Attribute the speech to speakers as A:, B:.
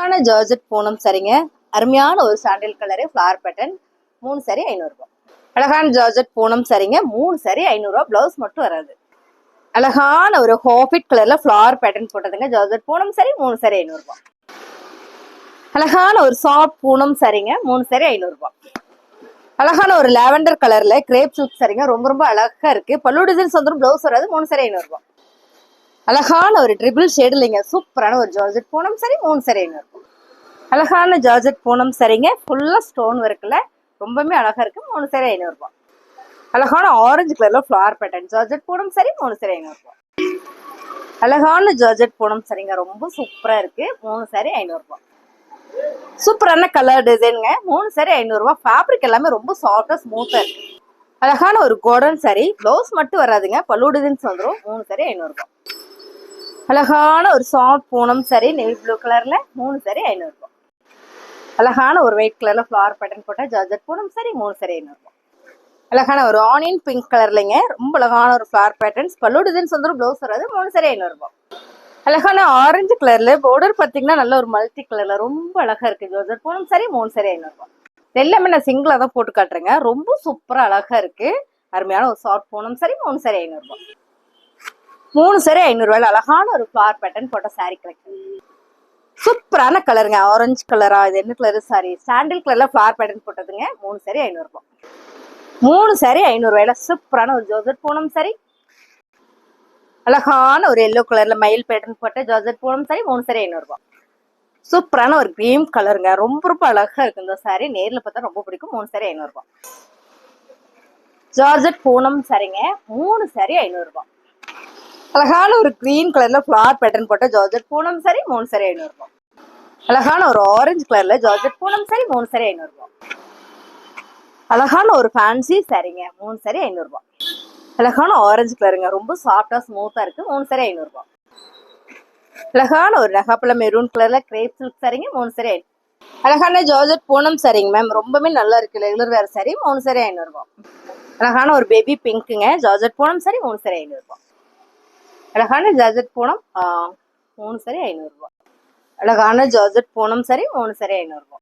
A: அழகான ஜார்ஜெட் பூனம் சரிங்க. அருமையான ஒரு சாண்டில் கலரு ஃபிளவர் பேட்டர்ன். 3 சாரி 500 ரூபாய். அழகான ஜார்ஜெட் பூனம் சரிங்க. 3 சாரி 500 ரூபாய். பிளவுஸ் மட்டும் வராது. அழகான ஒரு ஹாஃபிட் கலர்ல ஃபிளவர் பேட்டர்ன் போட்டதுங்க. ஜார்ஜெட் பூனம் சரி 3 சாரி 500 ரூபாய். அழகான ஒரு சாஃப்ட் பூனம் சரிங்க. 3 சாரி 500 ரூபாய். அழகான ஒரு லாவெண்டர் கலர்ல கிரேப் சில்க் சரிங்க. ரொம்ப ரொம்ப அழகா இருக்கு. பல்லு டிசைன்ஸ் வந்துடும். பிளவுஸ் வராது. 3 சாரி 500 ரூபாய். அழகான ஒரு ட்ரிபிள் ஷேடு இல்லைங்க. சூப்பரான ஒரு ஜார்ஜெட் பூனம் சரி 3 சாரி 500 ரூபாய். அழகான ஜார்ஜெட் பூனம் சரிங்க. ஃபுல்லா ஸ்டோன் ஒர்க்ல ரொம்பவே அழகா இருக்கு. 3 சாரி 500 ரூபாய். அழகான ஆரஞ்சு கலர்ல ஃபிளவர் பேட்டர்ன் ஜார்ஜெட் பூனம் சரி 3 சாரி 500 ரூபாய். அழகான ஜார்ஜெட் பூனம் சரிங்க. ரொம்ப சூப்பரா இருக்கு. 3 சாரி 500 ரூபாய். சூப்பரான கலர் டிசைனுங்க. 3 சாரி 500 ரூபாய். ஃபேப்ரிக் எல்லாமே ரொம்ப சாஃப்டா ஸ்மூத்தா இருக்கு. அழகான ஒரு கோல்டன் சாரி. பிளவுஸ் மட்டும் வராதுங்க. பல்லு டிசைன்ஸ் வந்துடும். 3 சாரி 500 ரூபாய். அழகான ஒரு soft Poonam sorry navy blue கலர்ல 3 சாரி 500 ரூபாய். அழகான ஒரு ஒயிட் கலர்ல ஃபிளவர் பேட்டர்ன் போட்ட ஜார்ஜெட் பூனம் சாரி 3 சாரி 500 ரூபாய். அழகான ஒரு ஆனியன் பிங்க் கலர்லங்க. ரொம்ப அழகான ஒரு ஃபிளவர் பேட்டர்ன்ஸ். பல்லு டிசைன்ஸ் வந்துடும். பிளவுஸ் வராது. 3 சாரி 500 ரூபாய். அழகான ஆரஞ்சு கலர்ல பார்டர் பாத்தீங்கன்னா நல்ல ஒரு மல்டி கலர்ல ரொம்ப அழகா இருக்கு. ஜார்ஜெட் பூனம் சாரி 3 சாரி 500 ரூபாய். எல்லாமே நான் சிங்கிளா தான் போட்டு காட்டுறேங்க. ரொம்ப சூப்பரா அழகா இருக்கு. அருமையான ஒரு சாஃப்ட் பூனம் சாரி 3 சாரி 500 ரூபாய். 3 சாரி 500 ரூபாயில அழகான ஒரு ஃபிளவர் பேட்டர்ன் போட்ட சாரி கலெக்ஷன். சூப்பரான கலருங்க. ஆரஞ்சு கலரா இது என்ன கலரு சாரி சாண்டில் கலர்ல ஃபிளவர் பேட்டர்ன் போட்டதுங்க. 3 சாரி 500 ரூபாய். 3 சாரி 500 ரூபாயில சூப்பரான ஒரு ஜார்ஜெட் பூனம் சாரி. அழகான ஒரு எல்லோ கலர்ல மயில் பேட்டர்ன் போட்ட ஜார்ஜெட் பூனம் சாரி 3 சாரி 500 ரூபாய். சூப்பரான ஒரு கிரீம் கலருங்க. ரொம்ப ரொம்ப அழகா இருக்கு இந்த சாரி. நேர்ல பார்த்தா ரொம்ப பிடிக்கும். 3 சாரி 500 ரூபாய். ஜார்ஜெட் பூனம் சாரிங்க. 3 சாரி 500 ரூபாய். அழகான ஒரு கிரீன் கலர்ல ஃபிளவர் பேட்டர்ன் போட்ட ஜார்ஜெட் பூனம் சாரி 3 சாரி 500 ரூபாய். அழகான ஒரு ஆரஞ்சு கலர்ல ஜார்ஜெட் பூனம் சாரி 3 சாரி 500 ரூபாய். அழகான ஒரு ஃபேன்சி சாரிங்க. 3 சாரி 500 ரூபாய். அழகான ஆரஞ்சு கலருங்க. ரொம்ப சாஃப்டா ஸ்மூத்தா இருக்கு. 3 சாரி 500 ரூபாய். அழகான ஒரு நகாப்பழ மெரூன் கலர்ல கிரேப் சில்க் சாரிங்க. 3 சாரி 500. அழகான ஜார்ஜெட் பூனம் சாரிங்க மேம். ரொம்பவே நல்லா இருக்கு. ரெகுலர் வேர் சாரி 3 சாரி 500 ரூபாய். அழகான ஒரு பேபி பிங்க்குங்க. ஜார்ஜெட் பூனம் சாரி 3 சாரி 500 ரூபாய். அழகான ஜார்ஜெட் பூனம் 3 சாரி 500 ரூபாய். அழகான ஜார்ஜெட் பூனம் சாரி 3 சாரி 500 ரூபாய்.